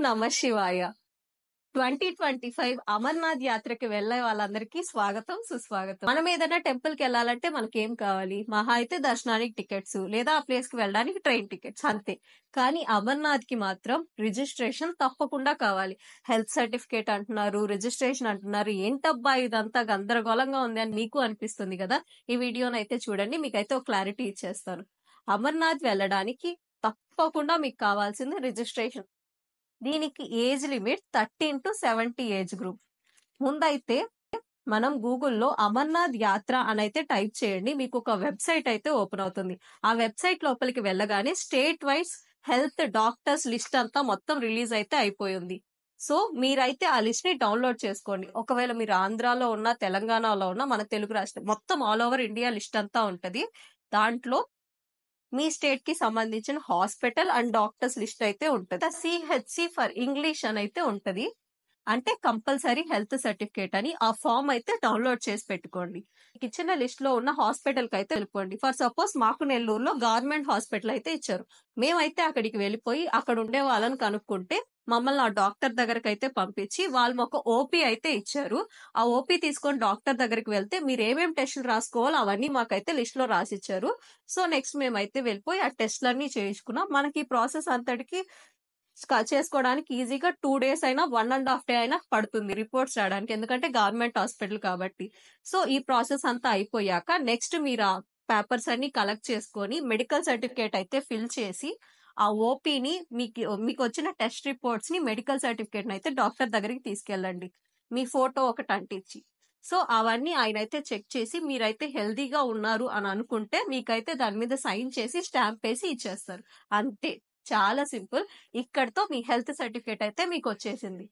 నమ శివాయ. 2025 అమర్నాథ్ యాత్రకి వెళ్ళే వాళ్ళందరికీ స్వాగతం, సుస్వాగతం. మనం ఏదైనా టెంపుల్ కి వెళ్ళాలంటే మనకేం కావాలి? మహా అయితే దర్శనానికి టికెట్స్ లేదా ఆ ప్లేస్ కి వెళ్ళడానికి ట్రైన్ టికెట్స్ అంతే. కానీ అమర్నాథ్ కి మాత్రం రిజిస్ట్రేషన్ తప్పకుండా కావాలి. హెల్త్ సర్టిఫికేట్ అంటున్నారు, రిజిస్ట్రేషన్ అంటున్నారు. ఏంటబ్బా ఇదంతా గందరగోళంగా ఉంది అని మీకు అనిపిస్తుంది కదా. ఈ వీడియోనైతే చూడండి, మీకైతే ఒక క్లారిటీ ఇచ్చేస్తాను. అమర్నాథ్ వెళ్ళడానికి తప్పకుండా మీకు కావాల్సింది రిజిస్ట్రేషన్. దీనికి age limit 13 to 70 age group. ముందైతే మనం గూగుల్లో అమర్నాథ్ యాత్ర అని అయితే టైప్ చేయండి. మీకు ఒక వెబ్సైట్ అయితే ఓపెన్ అవుతుంది. ఆ వెబ్సైట్ లోపలికి వెళ్ళగానే state wise health doctors list అంతా మొత్తం రిలీజ్ అయితే అయిపోయింది. సో మీరైతే ఆ లిస్ట్ ని డౌన్లోడ్ చేసుకోండి. ఒకవేళ మీరు ఆంధ్రాలో ఉన్నా, తెలంగాణలో ఉన్నా, మన తెలుగు రాష్ట్రం మొత్తం ఆల్ ఓవర్ ఇండియా లిస్ట్ అంతా ఉంటది. దాంట్లో మీ స్టేట్ కి సంబంధించిన హాస్పిటల్ అండ్ డాక్టర్స్ లిస్ట్ అయితే ఉంటది. సిహెచ్సి ఫర్ ఇంగ్లీష్ అని అయితే ఉంటది. అంటే కంపల్సరీ హెల్త్ సర్టిఫికేట్ అని ఆ ఫామ్ అయితే డౌన్లోడ్ చేసి పెట్టుకోండి. ఇచ్చిన లిస్ట్ లో ఉన్న హాస్పిటల్ కి అయితే వెళ్ళిపోండి. ఫర్ సపోజ్ మాకు నెల్లూరులో గవర్నమెంట్ హాస్పిటల్ అయితే ఇచ్చారు. మేమైతే అక్కడికి వెళ్ళిపోయి అక్కడ ఉండే వాళ్ళని కనుక్కుంటే మమ్మల్ని ఆ డాక్టర్ దగ్గరకు అయితే పంపించి వాళ్ళు ఒక ఓపీ అయితే ఇచ్చారు. ఆ ఓపీ తీసుకొని డాక్టర్ దగ్గరికి వెళ్తే మీరు ఏమేమి టెస్టులు రాసుకోవాలో అవన్నీ మాకైతే లిస్ట్ లో రాసిచ్చారు. సో నెక్స్ట్ మేమైతే వెళ్ళిపోయి ఆ టెస్ట్లన్నీ చేయించుకున్నాం. మనకి ఈ ప్రాసెస్ అంతటికి చేసుకోవడానికి ఈజీగా 2 days అయినా 1.5 day అయినా పడుతుంది రిపోర్ట్స్ రావడానికి. ఎందుకంటే గవర్నమెంట్ హాస్పిటల్ కాబట్టి. సో ఈ ప్రాసెస్ అంతా అయిపోయాక నెక్స్ట్ మీరు ఆ పేపర్స్ అన్ని కలెక్ట్ చేసుకొని మెడికల్ సర్టిఫికేట్ అయితే ఫిల్ చేసి ఆ ఓపీని మీకు వచ్చిన టెస్ట్ రిపోర్ట్స్ ని మెడికల్ సర్టిఫికేట్ అయితే డాక్టర్ దగ్గరికి తీసుకెళ్ళండి. మీ ఫోటో ఒకటి అంటించి. సో అవన్నీ ఆయన అయితే చెక్ చేసి మీరైతే హెల్దీగా ఉన్నారు అని అనుకుంటే మీకైతే దాని మీద సైన్ చేసి స్టాంప్ వేసి ఇచ్చేస్తారు. అంతే, చాలా సింపుల్. ఇక్కడతో మీ హెల్త్ సర్టిఫికేట్ అయితే మీకు వచ్చేసింది.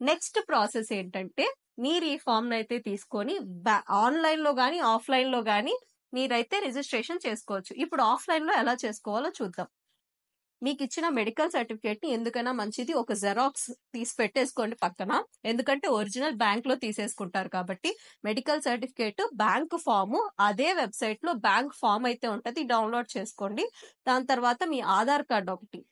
నెక్స్ట్ ప్రాసెస్ ఏంటంటే మీరు ఈ ఫామ్ అయితే తీసుకొని ఆన్లైన్ లో గానీ ఆఫ్లైన్ లో గానీ మీరైతే రిజిస్ట్రేషన్ చేసుకోవచ్చు. ఇప్పుడు ఆఫ్లైన్ లో ఎలా చేసుకోవాలో చూద్దాం. మీకు ఇచ్చిన మెడికల్ సర్టిఫికేట్ ని ఎందుకైనా మంచిది ఒక జెరాక్స్ తీసి పెట్టేసుకోండి పక్కన. ఎందుకంటే ఒరిజినల్ బ్యాంక్ లో తీసేసుకుంటారు కాబట్టి. మెడికల్ సర్టిఫికేట్, బ్యాంక్ ఫామ్, అదే వెబ్సైట్ లో బ్యాంక్ ఫామ్ అయితే ఉంటది, డౌన్లోడ్ చేసుకోండి. దాని తర్వాత మీ ఆధార్ కార్డ్ ఒకటి,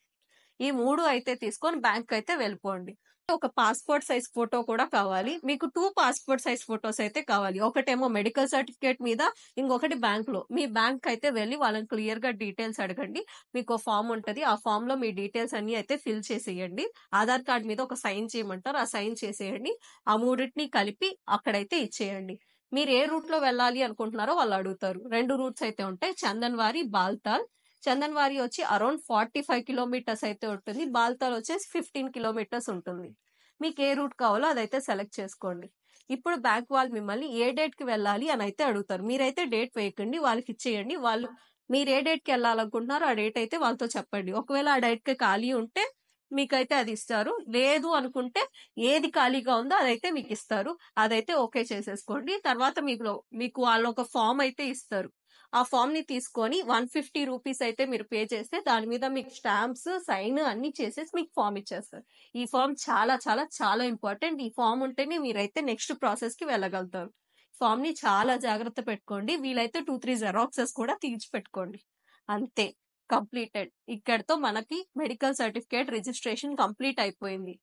ఈ 3 అయితే తీసుకొని బ్యాంక్ అయితే వెళ్ళిపోండి. ఒక పాస్పోర్ట్ సైజ్ ఫోటో కూడా కావాలి. మీకు 2 పాస్పోర్ట్ సైజ్ ఫోటోస్ అయితే కావాలి. ఒకటేమో మెడికల్ సర్టిఫికేట్ మీద, ఇంకొకటి బ్యాంక్ లో. మీ బ్యాంక్ అయితే వెళ్ళి వాళ్ళని క్లియర్ గా డీటెయిల్స్ అడగండి. మీకు ఫామ్ ఉంటది, ఆ ఫామ్ లో మీ డీటెయిల్స్ అన్ని అయితే ఫిల్ చేసేయండి. ఆధార్ కార్డ్ మీద ఒక సైన్ చేయమంటారు, ఆ సైన్ చేసేయండి. ఆ మూడింటిని కలిపి అక్కడైతే ఇచ్చేయండి. మీరు ఏ రూట్ లో వెళ్ళాలి అనుకుంటున్నారో వాళ్ళు అడుగుతారు. 2 రూట్స్ అయితే ఉంటాయి, చందన్వారి, బాల్తాల్. చందన్వారి వచ్చి అరౌండ్ 45 కిలోమీటర్స్ అయితే ఉంటుంది. బాల్తాల్ వచ్చేసి 15 కిలోమీటర్స్ ఉంటుంది. మీకు ఏ రూట్ కావాలో అదైతే సెలెక్ట్ చేసుకోండి. ఇప్పుడు బ్యాంక్ వాళ్ళు మిమ్మల్ని ఏ డేట్ కి వెళ్ళాలి అని అయితే అడుగుతారు. మీరైతే డేట్ వేయకండి, వాళ్ళకి ఇచ్చేయండి. వాళ్ళు మీరు ఏ డేట్ కి వెళ్ళాలనుకుంటున్నారో ఆ డేట్ అయితే వాళ్ళతో చెప్పండి. ఒకవేళ ఆ డేట్ కి ఖాళీ ఉంటే మీకైతే అది ఇస్తారు. లేదు అనుకుంటే ఏది ఖాళీగా ఉందో అదైతే మీకు ఇస్తారు. అదైతే ఓకే చేసేసుకోండి. తర్వాత మీకు వాళ్ళు ఒక ఫామ్ అయితే ఇస్తారు. ఆ ఫామ్ ని తీసుకొని 150 రూపీస్ అయితే మీరు పే చేస్తే దాని మీద మీకు స్టాంప్స్, సైన్ అన్ని చేసేసి మీకు ఫామ్ ఇచ్చేస్తారు. ఈ ఫామ్ చాలా చాలా చాలా ఇంపార్టెంట్. ఈ ఫామ్ ఉంటేనే మీరైతే నెక్స్ట్ ప్రాసెస్ కి వెళ్ళగలుగుతారు. ఫామ్ ని చాలా జాగ్రత్త పెట్టుకోండి. వీలైతే 2-3 జెరాక్సెస్ కూడా తీర్చి పెట్టుకోండి. అంతే, కంప్లీటెడ్. ఇక్కడతో మనకి మెడికల్ సర్టిఫికేట్ రిజిస్ట్రేషన్ కంప్లీట్ అయిపోయింది.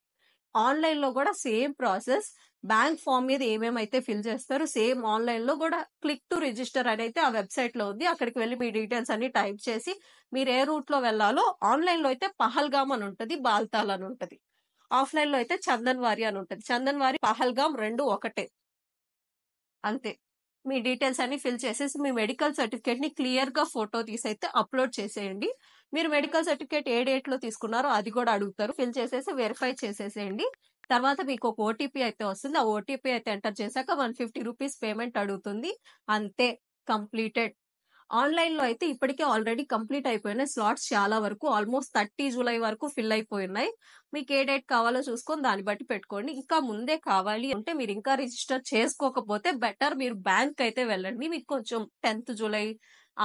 ఆన్లైన్ లో కూడా సేమ్ ప్రాసెస్. బ్యాంక్ ఫామ్ మీద ఏమేమైతే ఫిల్ చేస్తారో సేమ్ ఆన్లైన్ లో కూడా క్లిక్ టు రిజిస్టర్ అని అయితే ఆ వెబ్సైట్ లో ఉంది. అక్కడికి వెళ్ళి మీ డీటెయిల్స్ అన్ని టైప్ చేసి మీరు ఏ రూట్ లో వెళ్ళాలో, ఆన్లైన్ లో అయితే పహల్గామ్ అని ఉంటది, బాల్తాల్ అని ఉంటది. ఆఫ్లైన్ లో అయితే చందన్వారి అని ఉంటది. చందన్వారి, పహల్గామ్ రెండు ఒకటే. అంతే, మీ డీటెయిల్స్ అన్ని ఫిల్ చేసేసి మీ మెడికల్ సర్టిఫికేట్ ని క్లియర్ గా ఫోటో తీసి అయితే అప్లోడ్ చేసేయండి. మీరు మెడికల్ సర్టిఫికేట్ ఏ డేట్ లో తీసుకున్నారో అది కూడా అడుగుతారు. ఫిల్ చేసేసి వెరిఫై చేసేసేయండి. తర్వాత మీకు ఒక ఓటీపీ అయితే వస్తుంది. ఆ ఓటీపీ అయితే ఎంటర్ చేశాక 150 రూపీస్ పేమెంట్ అడుగుతుంది. అంతే, కంప్లీటెడ్. ఆన్లైన్ లో అయితే ఇప్పటికే ఆల్రెడీ కంప్లీట్ అయిపోయినాయి స్లాట్స్ చాలా వరకు. ఆల్మోస్ట్ 30 జూలై వరకు ఫిల్ అయిపోయినాయి. మీకు ఏ డేట్ కావాలో చూసుకొని దాన్ని బట్టి పెట్టుకోండి. ఇంకా ముందే కావాలి అంటే మీరు ఇంకా రిజిస్టర్ చేసుకోకపోతే బెటర్ మీరు బ్యాంక్ అయితే వెళ్ళండి. మీకు కొంచెం 10th జూలై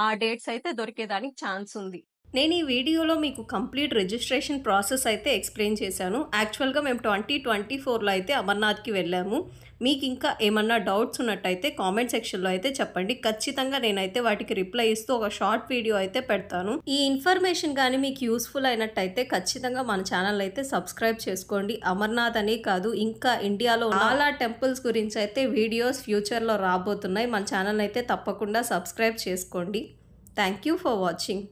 ఆ డేట్స్ అయితే దొరికేదానికి ఛాన్స్ ఉంది. నేను ఈ వీడియోలో మీకు కంప్లీట్ రిజిస్ట్రేషన్ ప్రాసెస్ అయితే ఎక్స్‌ప్లెయిన్ చేశాను. యాక్చువల్‌గా మేము 2024లో అయితే అమర్నాథ్‌కి వెళ్ళాము. మీకు ఇంకా ఏమన్నా డౌట్స్ ఉన్నట్టయితే కామెంట్ సెక్షన్‌లో అయితే చెప్పండి. ఖచ్చితంగా నేనైతే వాటికి రిప్లై ఇస్తూ ఒక షార్ట్ వీడియో అయితే పెడతాను. ఈ ఇన్ఫర్మేషన్ గాని మీకు యూజ్‌ఫుల్ అయినట్టయితే ఖచ్చితంగా మన ఛానల్ అయితే సబ్స్క్రైబ్ చేసుకోండి. అమర్నాథ్ అనే కాదు, ఇంకా ఇండియాలో చాలా టెంపుల్స్ గురించి అయితే వీడియోస్ ఫ్యూచర్‌లో రాబోతున్నాయి. మన ఛానల్ అయితే తప్పకుండా సబ్స్క్రైబ్ చేసుకోండి. Thank you for watching.